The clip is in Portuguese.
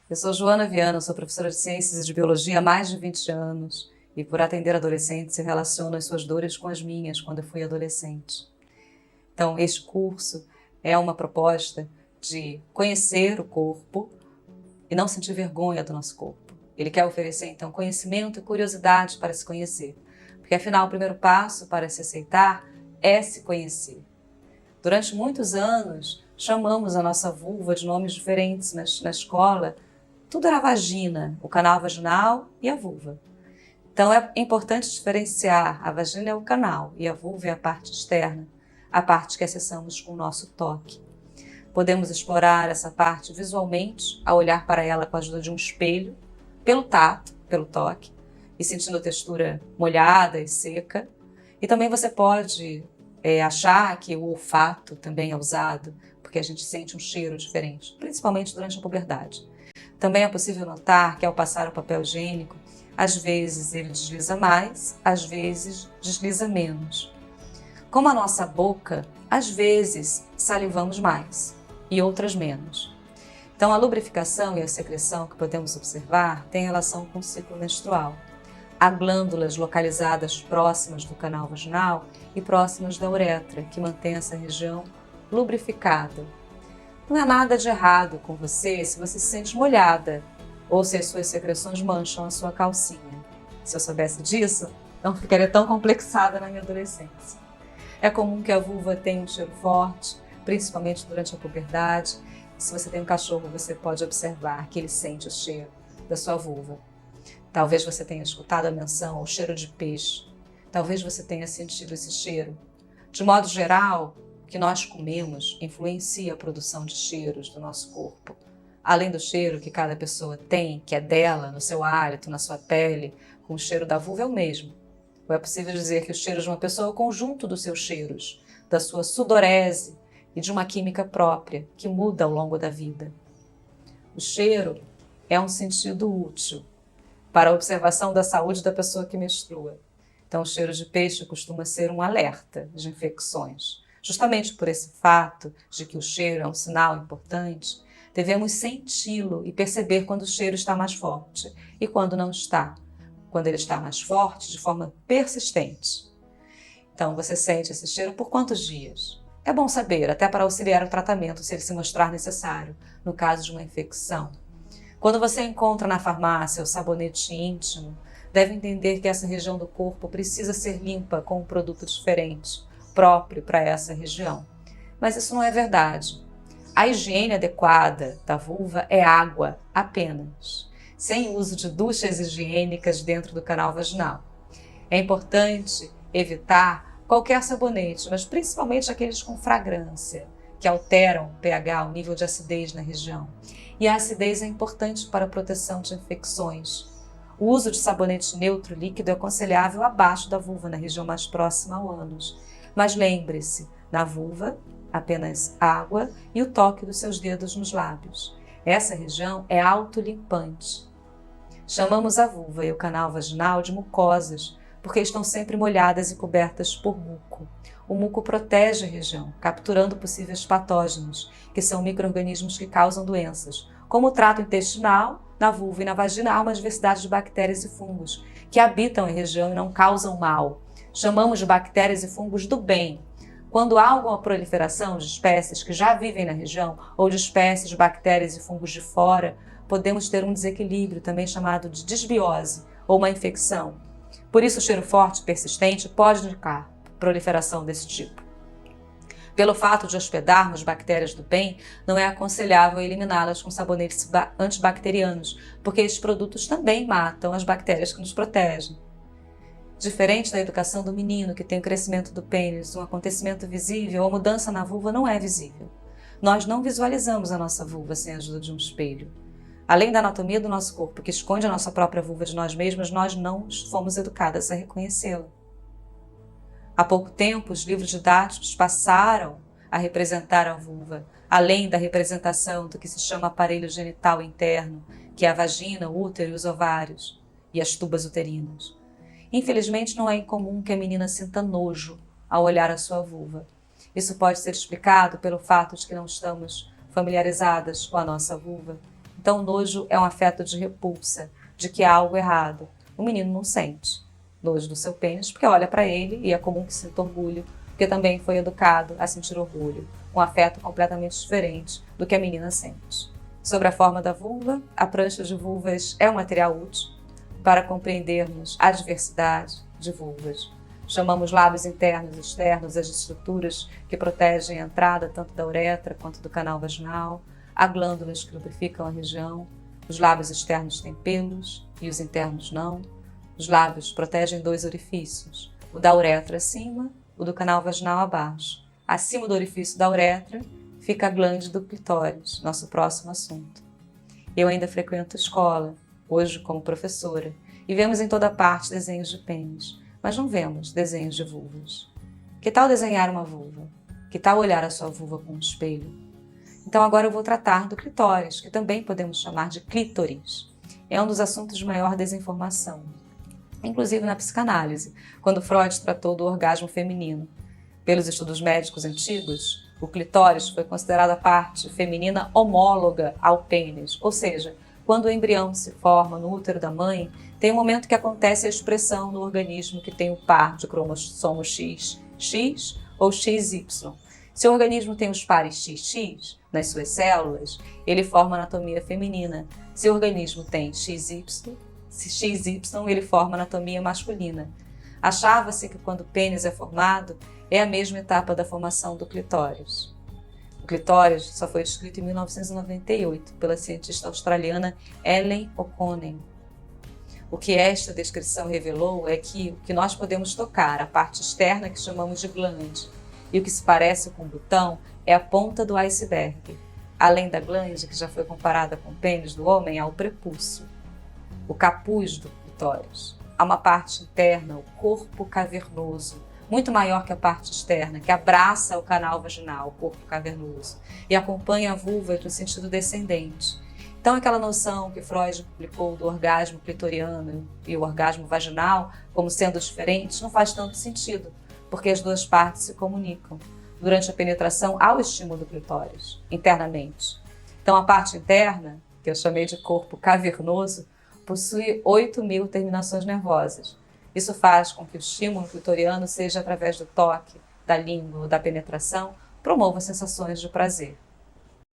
Eu sou Joana Viana, sou professora de Ciências e de Biologia há mais de 20 anos e por atender adolescentes se relaciono as suas dores com as minhas quando eu fui adolescente. Então, este curso é uma proposta de conhecer o corpo e não sentir vergonha do nosso corpo. Ele quer oferecer, então, conhecimento e curiosidade para se conhecer, porque afinal o primeiro passo para se aceitar é se conhecer. Durante muitos anos, chamamos a nossa vulva de nomes diferentes na escola. Tudo era vagina, o canal vaginal e a vulva. Então é importante diferenciar: a vagina é o canal e a vulva é a parte externa, a parte que acessamos com o nosso toque. Podemos explorar essa parte visualmente, ao olhar para ela com a ajuda de um espelho, pelo tato, pelo toque, e sentindo a textura molhada e seca. E também você pode achar que o olfato também é usado, porque a gente sente um cheiro diferente, principalmente durante a puberdade. Também é possível notar que ao passar o papel higiênico, às vezes ele desliza mais, às vezes desliza menos. Como a nossa boca, às vezes salivamos mais e outras menos. Então a lubrificação e a secreção que podemos observar têm relação com o ciclo menstrual. Há glândulas localizadas próximas do canal vaginal e próximas da uretra, que mantém essa região lubrificada. Não há nada de errado com você se você se sente molhada ou se as suas secreções mancham a sua calcinha. Se eu soubesse disso, não ficaria tão complexada na minha adolescência. É comum que a vulva tenha um cheiro forte, principalmente durante a puberdade. Se você tem um cachorro, você pode observar que ele sente o cheiro da sua vulva. Talvez você tenha escutado a menção ao cheiro de peixe. Talvez você tenha sentido esse cheiro. De modo geral, o que nós comemos influencia a produção de cheiros do nosso corpo. Além do cheiro que cada pessoa tem, que é dela, no seu hálito, na sua pele, com o cheiro da vulva é o mesmo. Ou é possível dizer que o cheiro de uma pessoa é o conjunto dos seus cheiros, da sua sudorese e de uma química própria, que muda ao longo da vida. O cheiro é um sentido útil para a observação da saúde da pessoa que menstrua. Então, o cheiro de peixe costuma ser um alerta de infecções. Justamente por esse fato de que o cheiro é um sinal importante, devemos senti-lo e perceber quando o cheiro está mais forte e quando não está. Quando ele está mais forte, de forma persistente. Então, você sente esse cheiro por quantos dias? É bom saber, até para auxiliar o tratamento, se ele se mostrar necessário, no caso de uma infecção. Quando você encontra na farmácia o sabonete íntimo, deve entender que essa região do corpo precisa ser limpa com um produto diferente, próprio para essa região. Mas isso não é verdade. A higiene adequada da vulva é água apenas, sem uso de duchas higiênicas dentro do canal vaginal. É importante evitar qualquer sabonete, mas principalmente aqueles com fragrância, que alteram o pH, o nível de acidez na região. E a acidez é importante para a proteção de infecções. O uso de sabonete neutro líquido é aconselhável abaixo da vulva, na região mais próxima ao ânus. Mas lembre-se, na vulva, apenas água e o toque dos seus dedos nos lábios. Essa região é autolimpante. Chamamos a vulva e o canal vaginal de mucosas, porque estão sempre molhadas e cobertas por muco. O muco protege a região, capturando possíveis patógenos, que são micro-organismos que causam doenças. Como o trato intestinal, na vulva e na vagina há uma diversidade de bactérias e fungos que habitam a região e não causam mal. Chamamos de bactérias e fungos do bem. Quando há alguma proliferação de espécies que já vivem na região ou de espécies de bactérias e fungos de fora, podemos ter um desequilíbrio, também chamado de disbiose, ou uma infecção. Por isso, o cheiro forte e persistente pode indicar proliferação desse tipo. Pelo fato de hospedarmos bactérias do bem, não é aconselhável eliminá-las com sabonetes antibacterianos, porque esses produtos também matam as bactérias que nos protegem. Diferente da educação do menino, que tem o crescimento do pênis, um acontecimento visível, a mudança na vulva não é visível. Nós não visualizamos a nossa vulva sem a ajuda de um espelho. Além da anatomia do nosso corpo, que esconde a nossa própria vulva de nós mesmas, nós não fomos educadas a reconhecê-la. Há pouco tempo, os livros didáticos passaram a representar a vulva, além da representação do que se chama aparelho genital interno, que é a vagina, o útero e os ovários, e as tubas uterinas. Infelizmente, não é incomum que a menina sinta nojo ao olhar a sua vulva. Isso pode ser explicado pelo fato de que não estamos familiarizadas com a nossa vulva. Então, o nojo é um afeto de repulsa, de que há algo errado. O menino não sente nojo do seu pênis, porque olha para ele e é comum que sinta orgulho, porque também foi educado a sentir orgulho, um afeto completamente diferente do que a menina sente. Sobre a forma da vulva, a prancha de vulvas é um material útil para compreendermos a diversidade de vulvas. Chamamos lábios internos e externos as estruturas que protegem a entrada tanto da uretra quanto do canal vaginal, há glândulas que lubrificam a região, os lábios externos têm pelos e os internos não. Os lábios protegem 2 orifícios, o da uretra acima, o do canal vaginal abaixo. Acima do orifício da uretra fica a glande do clitóris, nosso próximo assunto. Eu ainda frequento escola, hoje como professora, e vemos em toda parte desenhos de pênis, mas não vemos desenhos de vulvas. Que tal desenhar uma vulva? Que tal olhar a sua vulva com um espelho? Então agora eu vou tratar do clitóris, que também podemos chamar de clítoris. É um dos assuntos de maior desinformação, inclusive na psicanálise, quando Freud tratou do orgasmo feminino. Pelos estudos médicos antigos, o clitóris foi considerado a parte feminina homóloga ao pênis, ou seja, quando o embrião se forma no útero da mãe, tem um momento que acontece a expressão no organismo que tem o par de cromossomos X ou XY. Se o organismo tem os pares XX nas suas células, ele forma anatomia feminina. Se o organismo tem XY, ele forma anatomia masculina. Achava-se que quando o pênis é formado, é a mesma etapa da formação do clitóris. O clitóris só foi descrito em 1998 pela cientista australiana Ellen O'Connor. O que esta descrição revelou é que o que nós podemos tocar, a parte externa que chamamos de glande, e o que se parece com um botão é a ponta do iceberg. Além da glande, que já foi comparada com o pênis do homem, há o prepúcio, o capuz do clitóris. Há uma parte interna, o corpo cavernoso, muito maior que a parte externa, que abraça o canal vaginal, o corpo cavernoso, e acompanha a vulva no sentido descendente. Então, aquela noção que Freud publicou do orgasmo clitoriano e o orgasmo vaginal como sendo diferentes não faz tanto sentido, porque as duas partes se comunicam. Durante a penetração, há o estímulo do clitóris, internamente. Então, a parte interna, que eu chamei de corpo cavernoso, possui 8.000 terminações nervosas. Isso faz com que o estímulo clitoriano seja através do toque, da língua ou da penetração, promova sensações de prazer.